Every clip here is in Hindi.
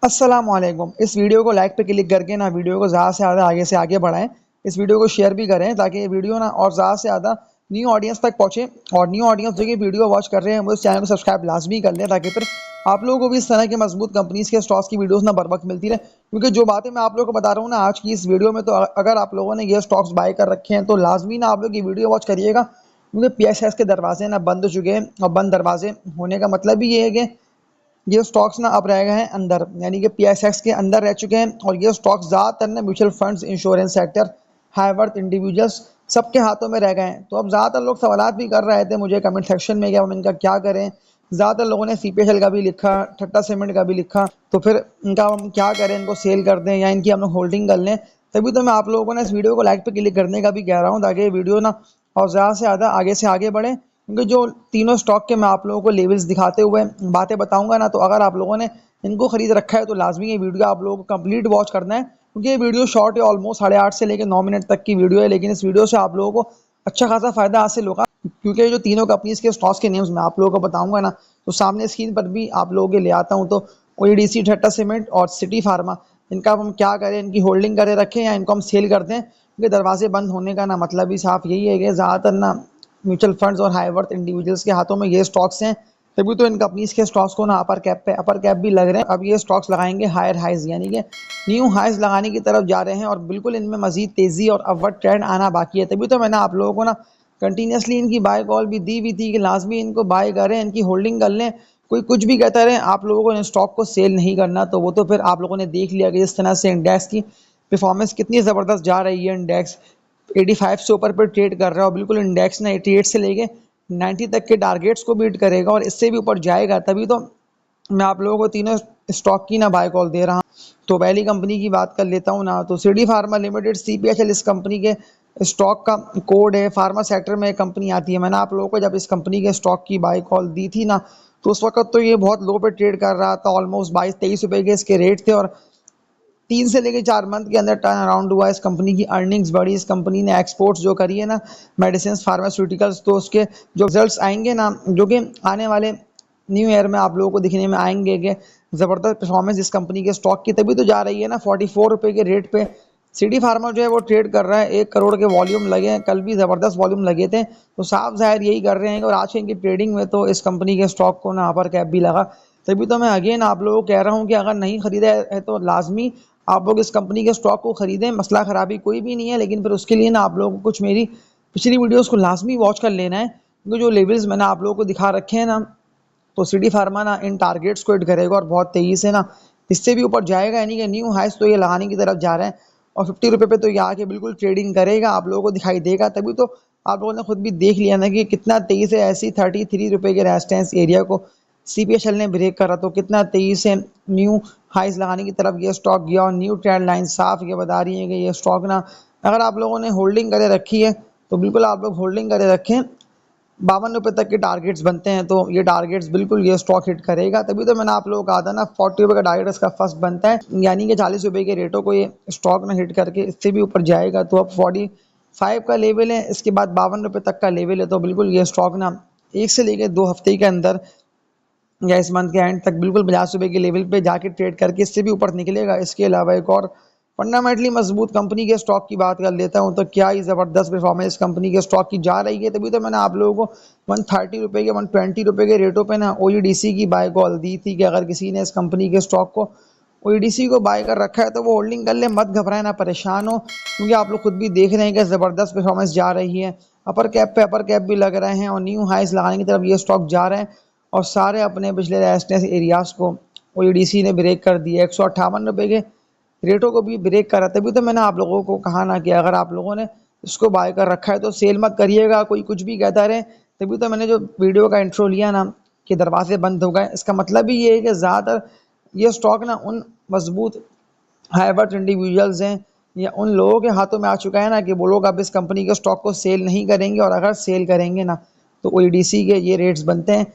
अस्सलामुअलैकुम। इस वीडियो को लाइक पे क्लिक करके ना वीडियो को ज़्यादा से आगे बढ़ाएं। इस वीडियो को शेयर भी करें ताकि ये वीडियो ना और ज़्यादा से ज़्यादा न्यू ऑडियंस तक पहुंचे। और न्यू ऑडियंस जो कि वीडियो वॉच कर रहे हैं वो इस चैनल को सब्सक्राइब लाजमी कर लें ताकि फिर आप लोगों को भी इस तरह के मजबूत कंपनीज के स्टॉक्स की वीडियोस ना बर वक्त मिलती रहे। क्योंकि जो बातें मैं आप लोगों को बता रहा हूँ ना आज की इस वीडियो में, तो अगर आप लोगों ने ये स्टॉक्स बाय कर रखे हैं तो लाजमी ना आप लोग ये वीडियो वॉच करिएगा। क्योंकि PSS के दरवाजे ना बंद हो चुके हैं और बंद दरवाजे होने का मतलब ही ये है कि ये स्टॉक्स ना अब रह गए हैं अंदर, यानी कि PSX के अंदर रह चुके हैं। और ये स्टॉक्स ज़्यादातर ना mutual funds, insurance sector, high worth individuals सबके हाथों में रह गए हैं। तो अब ज़्यादातर लोग सवालात भी कर रहे थे मुझे कमेंट सेक्शन में कि हम इनका क्या करें। ज़्यादातर लोगों ने CPSL का भी लिखा, ठट्टा सीमेंट का भी लिखा, तो फिर इनका हम क्या करें, इनको सेल कर दें या इनकी हम लोग होल्डिंग कर लें। तभी तो मैं आप लोगों को ना इस वीडियो को लाइक पे क्लिक करने का भी कह रहा हूँ ताकि ये वीडियो ना और ज़्यादा से ज़्यादा आगे से आगे बढ़े। क्योंकि जो तीनों स्टॉक के मैं आप लोगों को लेवल्स दिखाते हुए बातें बताऊंगा ना, तो अगर आप लोगों ने इनको खरीद रखा है तो लाजमी ये वीडियो आप लोगों को कंप्लीट वॉच करना है। क्योंकि ये वीडियो शॉर्ट है, ऑलमोस्ट 8:30 से लेकर 9 मिनट तक की वीडियो है, लेकिन इस वीडियो से आप लोगों को अच्छा खासा फायदा हासिल होगा। क्योंकि ये जो तीनों कंपनीज के स्टॉक्स के नेम्स मैं आप लोगों को बताऊंगा ना, तो सामने स्क्रीन पर भी आप लोगों के ले आता हूँ। तो OEDC, ठट्टा सीमेंट और सिटी फार्मा, इनका हम क्या करें, इनकी होल्डिंग करे रखें या इनको हम सेल कर दें। क्योंकि दरवाजे बंद होने का ना मतलब ही साफ यही है कि ज़्यादातर ना म्यूचुअल फंड्स और हाई वर्थ इंडिविजुअल्स के हाथों में ये स्टॉक्स हैं। तभी तो इन कंपनीज के स्टॉक्स को ना अपर कैप भी लग रहे हैं। अब ये स्टॉक्स लगाएंगे हायर हाइज, यानी कि न्यू हाइज लगाने की तरफ जा रहे हैं और बिल्कुल इनमें मजीद तेजी और अपवर्ड ट्रेंड आना बाकी है। तभी तो मैंने आप लोगों को ना कंटिन्यूसली इनकी बाय कॉल भी दी हुई थी कि लाजमी इनको बाय करें, इनकी होल्डिंग कर लें। कोई कुछ भी कहता रहे, आप लोगों को इन स्टॉक को सेल नहीं करना। तो वो तो फिर आप लोगों ने देख लिया कि इस तरह से इंडेक्स की परफॉर्मेंस कितनी ज़बरदस्त जा रही है। इंडेक्स 85 से ऊपर पर ट्रेड कर रहा है और बिल्कुल इंडेक्स ना 88 से लेके 90 तक के टारगेट्स को बीट करेगा और इससे भी ऊपर जाएगा। तभी तो मैं आप लोगों को तीनों स्टॉक की ना बाय कॉल दे रहा हूँ। तो पहली कंपनी की बात कर लेता हूँ ना, तो सिटी फार्मा लिमिटेड, CPHL इस कंपनी के स्टॉक का कोड है। फार्मा सेक्टर में एक कंपनी आती है। मैंने आप लोगों को जब इस कंपनी के स्टॉक की बाय कॉल दी थी ना, तो उस वक्त तो ये बहुत लो पे ट्रेड कर रहा था। ऑलमोस्ट 22-23 रुपए के इसके रेट थे और 3 से लेकर 4 मंथ के अंदर टर्न अराउंड हुआ। इस कंपनी की अर्निंग्स बढ़ी। इस कंपनी ने एक्सपोर्ट्स जो करी है ना, मेडिसिन, फार्मास्यूटिकल्स, तो उसके जो रिजल्ट्स आएंगे ना, जो कि आने वाले न्यू ईयर में आप लोगों को दिखने में आएंगे कि ज़बरदस्त परफॉर्मेंस इस कंपनी के स्टॉक की। तभी तो जा रही है ना 44 रुपये के रेट पे। सिटी फार्मा जो है वो ट्रेड कर रहा है, 1 करोड़ के वॉल्यूम लगे हैं, कल भी ज़बरदस्त वॉल्यूम लगे थे। तो साफ जाहिर यही कर रहे हैं। और आज की इनकी ट्रेडिंग में तो इस कंपनी के स्टॉक को ना अपर कैप भी लगा। तभी तो मैं अगेन आप लोगों को कह रहा हूँ कि अगर नहीं खरीदा है तो लाजमी आप लोग इस कंपनी के स्टॉक को खरीदें। मसला खराबी कोई भी नहीं है, लेकिन फिर उसके लिए ना आप लोगों को कुछ मेरी पिछली वीडियोस को लाजमी वॉच कर लेना है। क्योंकि जो लेवल्स मैंने आप लोगों को दिखा रखे हैं ना, तो सिटी फार्मा ना इन टारगेट्स को हिट करेगा और बहुत तेजी से ना इससे भी ऊपर जाएगा। यानी कि न्यू हाइस तो ये लगाने की तरफ जा रहे हैं और 50 रुपये पे तो ये आके बिल्कुल ट्रेडिंग करेगा, आप लोगों को दिखाई देगा। तभी तो आप लोगों ने खुद भी देख लिया ना कि कितना तेजी से ऐसी 33 रुपये के रेजिस्टेंस एरिया को CPHL ने ब्रेक करा, तो कितना तेजी से न्यू हाइस लगाने की तरफ ये स्टॉक गया। और न्यू ट्रेंड लाइन साफ ये बता रही है कि ये स्टॉक ना, अगर आप लोगों ने होल्डिंग करे रखी है तो बिल्कुल आप लोग होल्डिंग करे रखें। 52 रुपये तक के टारगेट्स बनते हैं, तो ये टारगेट्स बिल्कुल ये स्टॉक हिट करेगा। तभी तो मैंने आप लोगों को कहा था ना 40 रुपये का टारगेट इसका फर्स्ट बनता है, यानी कि 40 रुपये के रेटों को ये स्टॉक ना हिट करके इससे भी ऊपर जाएगा। तो अब 45 का लेवल है, इसके बाद 52 रुपये तक का लेवल है। तो बिल्कुल ये स्टॉक ना 1 से लेकर 2 हफ्ते के अंदर या इस मंथ के एंड तक बिल्कुल 50 रुपये के लेवल पे जाके ट्रेड करके इससे भी ऊपर निकलेगा। इसके अलावा एक और फंडामेंटली मजबूत कंपनी के स्टॉक की बात कर लेता हूँ, तो क्या ही ज़बरदस्त परफॉर्मेंस कंपनी के स्टॉक की जा रही है। तभी तो मैंने आप लोगों को 130 रुपये के, 120 रुपये के रेटों पे ना OEDC की बाय कॉल दी थी कि अगर किसी ने इस कंपनी के स्टॉक को, OEDC को बाय कर रखा है तो वो होल्डिंग कर ले, मत घबराए, ना परेशान हो। क्योंकि आप लोग खुद भी देख रहे हैं कि ज़बरदस्त परफॉर्मेंस जा रही है। अपर कैप पे अपर कैप भी लग रहे हैं और न्यू हाइस लगाने की तरफ ये स्टॉक जा रहे हैं। और सारे अपने पिछले रेजिस्टेंस एरियाज को OEDC ने ब्रेक कर दिया। 158 रुपये के रेटों को भी ब्रेक करा। तभी तो मैंने आप लोगों को कहा ना कि अगर आप लोगों ने इसको बाय कर रखा है तो सेल मत करिएगा, कोई कुछ भी कहता रहे। तभी तो मैंने जो वीडियो का इंट्रो लिया ना कि दरवाजे बंद हो गए, इसका मतलब ही ये है कि ज़्यादातर ये स्टॉक ना उन मजबूत हाइवर्थ इंडिविजुअल्स हैं या उन लोगों के हाथों में आ चुका है ना कि वो लोग अब इस कंपनी के स्टॉक को सेल नहीं करेंगे। और अगर सेल करेंगे ना तो OEDC के ये रेट्स बनते हैं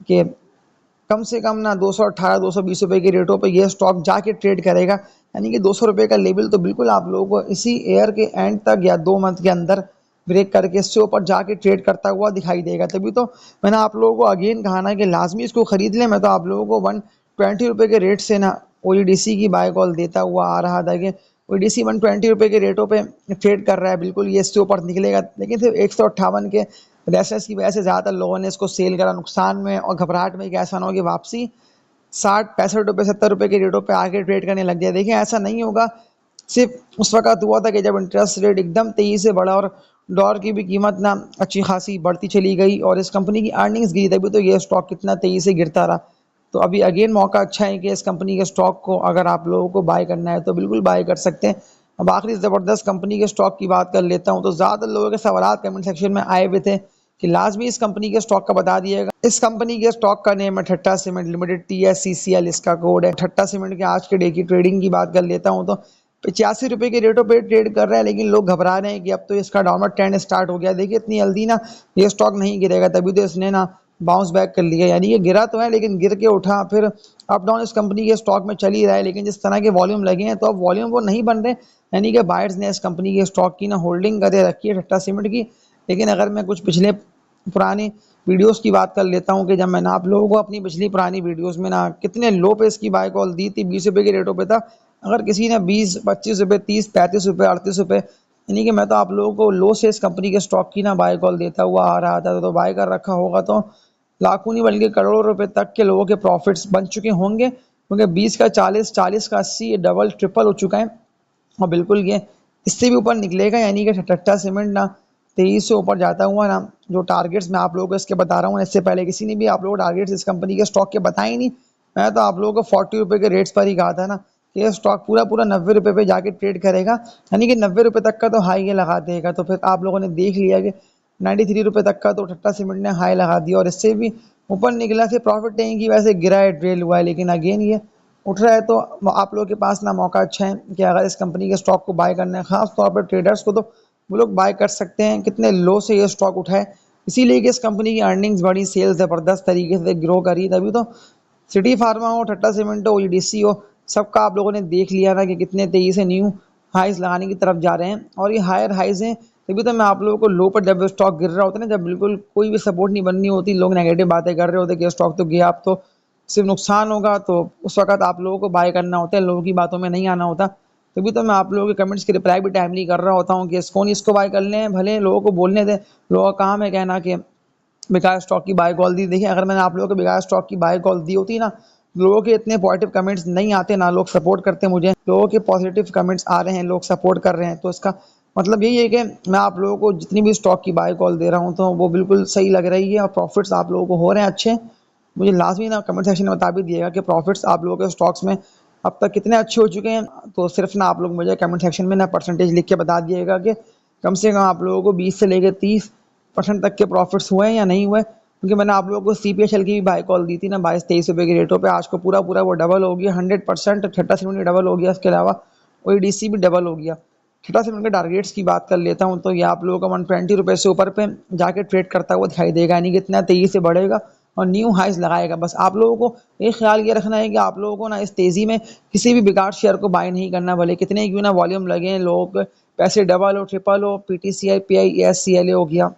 कि कम से कम ना 218-220 रुपये के रेटों पे ये स्टॉक जाके ट्रेड करेगा। यानी कि 200 रुपये का लेवल तो बिल्कुल आप लोगों को इसी ईयर के एंड तक या 2 मंथ के अंदर ब्रेक करके इससे ऊपर जाके ट्रेड करता हुआ दिखाई देगा। तभी तो मैंने आप लोगों को अगेन कहा ना कि लाजमी इसको खरीद लें। मैं तो आप लोगों को 120 रुपये के रेट से ना ओईडीसी की बाय कॉल देता हुआ आ रहा था कि ओईडीसी 120 रुपये के रेटों पे ट्रेड कर रहा है, बिल्कुल ये इससे ऊपर निकलेगा, लेकिन सिर्फ 158 के रेसेस की वजह से ज़्यादातर लोगों ने इसको सेल करा नुकसान में और घबराहट में कि ऐसा ना हो कि वापसी 60-65 रुपये 70 रुपये के रेटों पे आके ट्रेड करने लग जाए। देखिए ऐसा नहीं होगा, सिर्फ उस वक़्त हुआ था कि जब इंटरेस्ट रेट एकदम तेज़ी से बढ़ा और डॉलर की भी कीमत ना अच्छी खासी बढ़ती चली गई और इस कंपनी की अर्निंग्स गिरी, तभी तो ये स्टॉक कितना तेज़ी से गिरता रहा। तो अभी अगेन मौका अच्छा है कि इस कंपनी के स्टॉक को अगर आप लोगों को बाय करना है तो बिल्कुल बाय कर सकते हैं। अब आखिरी ज़बरदस्त कंपनी के स्टॉक की बात कर लेता हूँ, तो ज़्यादातर लोगों के सवालात कमेंट सेक्शन में आए हुए थे कि लाजमी इस कंपनी के स्टॉक का बता दिएगा। इस कंपनी के स्टॉक का नेम है ठट्टा सीमेंट लिमिटेड, TSCCL इसका कोड है। ठट्टा सीमेंट के आज के डे की ट्रेडिंग की बात कर लेता हूँ तो 85 रुपये के रेटों पे ट्रेड कर रहा है, लेकिन लोग घबरा रहे हैं कि अब तो इसका डाउनवर्ड ट्रेंड स्टार्ट हो गया। देखिए इतनी जल्दी ना ये स्टॉक नहीं गिरेगा, तभी तो इसने ना बाउंस बैक कर लिया, यानी कि गिरा तो है लेकिन गिर के उठा, फिर अप डाउन इस कंपनी के स्टॉक में चल ही रहा है। लेकिन जिस तरह के वॉल्यूम लगे हैं तो अब वॉल्यूम वो नहीं बन रहे, यानी कि बायर्स ने इस कंपनी के स्टॉक की ना होल्डिंग करके रखी है ठट्टा सीमेंट की। लेकिन अगर मैं कुछ पिछले पुरानी वीडियोस की बात कर लेता हूँ कि जब मैंने आप लोगों को अपनी पिछली पुरानी वीडियोस में ना कितने लो पे इसकी बाय कॉल दी थी, 20 रुपये के रेटों पे था। अगर किसी ने 20-25 रुपये, 30-35 रुपये, 38 रुपये, यानी कि मैं तो आप लोगों को लो से इस कंपनी के स्टॉक की ना बाय कॉल देता हुआ आ रहा था, तो बाय कर रखा होगा तो लाखों नहीं बल्कि करोड़ों रुपए तक के लोगों के प्रॉफिट्स बन चुके होंगे, क्योंकि 20 का 40, 40 का 80 ये डबल ट्रिपल हो चुका है और बिल्कुल ये इससे भी ऊपर निकलेगा, यानी कि ठट्टा सीमेंट ना 23 से ऊपर जाता हुआ ना, जो टारगेट्स मैं आप लोगों को इसके बता रहा हूँ, इससे पहले किसी ने भी आप लोगों को टारगेट्स इस कंपनी के स्टॉक के बताए ही नहीं। मैं तो आप लोगों को 40 रुपये के रेट्स पर ही कहा था ना कि ये स्टॉक पूरा पूरा 90 रुपये पे जाके ट्रेड करेगा, यानी कि 90 रुपये तक का तो हाई ये लगा देगा। तो फिर आप लोगों ने देख लिया कि 93 रुपये तक का तो ठट्टा सीमेंट ने हाई लगा दिया और इससे भी ऊपर निकला, से प्रॉफिट टेकिंग की वजह से गिरा है, ट्रेल हुआ है, लेकिन अगेन ये उठ रहा है। तो आप लोगों के पास ना मौका अच्छा है कि अगर इस कंपनी के स्टॉक को बाय करना है, खास तौर पर ट्रेडर्स को, तो वो लोग बाय कर सकते हैं। कितने लो से ये स्टॉक उठा है, इसीलिए कि इस कंपनी की अर्निंग्स बढ़ी, सेल्स ज़बरदस्त तरीके से ग्रो करी, तभी तो सिटी फार्मा हो, ठट्टा सीमेंट हो, ओईडीसी हो, सबका आप लोगों ने देख लिया ना कि कितने तेजी से न्यू हाइज लगाने की तरफ जा रहे हैं और ये हायर हाइज हैं। तभी तो मैं आप लोगों को लो पर जब स्टॉक गिर रहा होता है ना, जब बिल्कुल कोई भी सपोर्ट नहीं बननी होती, लोग नेगेटिव बातें कर रहे होते कि स्टॉक तो गया, अब तो सिर्फ नुकसान होगा, तो उस वक्त आप लोगों को बाय करना होता है, लोगों की बातों में नहीं आना होता। तभी तो मैं आप लोगों के कमेंट्स की रिप्लाई भी टाइमली कर रहा होता हूँ कि इसको नहीं, इसको बाय कर लें, भले लोगों को बोलने दें। लोगों का काम है कहना कि बेकार स्टॉक की बाय कॉल दी। देखिए अगर मैंने आप लोगों को बेकार स्टॉक की बाय कॉल दी होती ना, लोगों के इतने पॉजिटिव कमेंट्स नहीं आते ना, लोग सपोर्ट करते मुझे, लोगों के पॉजिटिव कमेंट्स आ रहे हैं, लोग सपोर्ट कर रहे हैं, तो इसका मतलब यही है कि मैं आप लोगों को जितनी भी स्टॉक की बाय कॉल दे रहा हूँ तो वो बिल्कुल सही लग रही है और प्रॉफिट्स आप लोगों को हो रहे हैं अच्छे। मुझे लाजमी ना कमेंट सेक्शन में बता भी दिएगा कि प्रॉफिट्स आप लोगों के स्टॉक्स में अब तक कितने अच्छे हो चुके हैं। तो सिर्फ ना आप लोग मुझे कमेंट सेक्शन में ना परसेंटेज लिख के बता दिएगा कि कम से कम आप लोगों को 20 से लेकर 30% तक के प्रॉफिट्स हुए हैं या नहीं हुए, क्योंकि मैंने आप लोगों को CPHL की भी बाय कॉल दी थी ना 22-23 रुपये के रेटों पे, आज को पूरा पूरा वो डबल हो गया 100%। ठट्टा सीमेंट डबल हो गया, इसके अलावा OEDC भी डबल हो गया। ठट्टा सीमेंट के टारगेट्स की बात कर लेता हूँ तो ये आप लोगों का 120 रुपये से ऊपर पे जाके ट्रेड करता हुआ दिखाई देगा, यानी कि इतना तेज़ी से बढ़ेगा और न्यू हाइज लगाएगा। बस आप लोगों को एक ख्याल ये रखना है कि आप लोगों को ना इस तेज़ी में किसी भी बेकार शेयर को बाय नहीं करना, भले कितने क्यों ना वॉल्यूम लगे, लोग पैसे डबल हो, ट्रिपल हो, PTCI, PI, SCLA हो गया,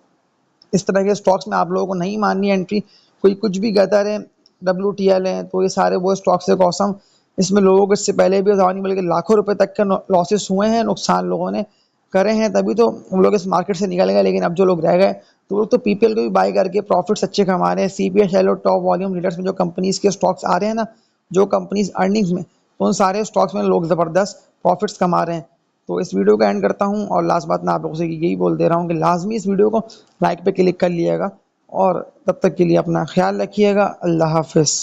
इस तरह के स्टॉक्स में आप लोगों को नहीं माननी है एंट्री। कोई कुछ भी कहता रहे, WTL है, तो ये सारे वो स्टॉक्स है कौसम, इसमें लोगों को इससे पहले भी नहीं बल्कि लाखों रुपए तक के लॉसेस हुए हैं, नुकसान लोगों ने करे हैं, तभी तो उन लोग इस मार्केट से निकल गए। लेकिन अब जो लोग रह गए तो वो तो PPL को भी बाय करके प्रॉफिट्स अच्छे कमा रहे हैं। CPHL और टॉप वॉल्यूम लीडर्स में जो कंपनीज के स्टॉक्स आ रहे हैं ना, जो कंपनीज अर्निंग्स में, तो उन सारे स्टॉक्स में लोग ज़बरदस्त प्रॉफिट्स कमा रहे हैं। तो इस वीडियो को एंड करता हूँ और लास्ट बात मैं आप लोगों से यही बोल दे रहा हूँ कि लाजमी इस वीडियो को लाइक पे क्लिक कर लिएगा और तब तक के लिए अपना ख्याल रखिएगा। अल्लाह हाफिज़।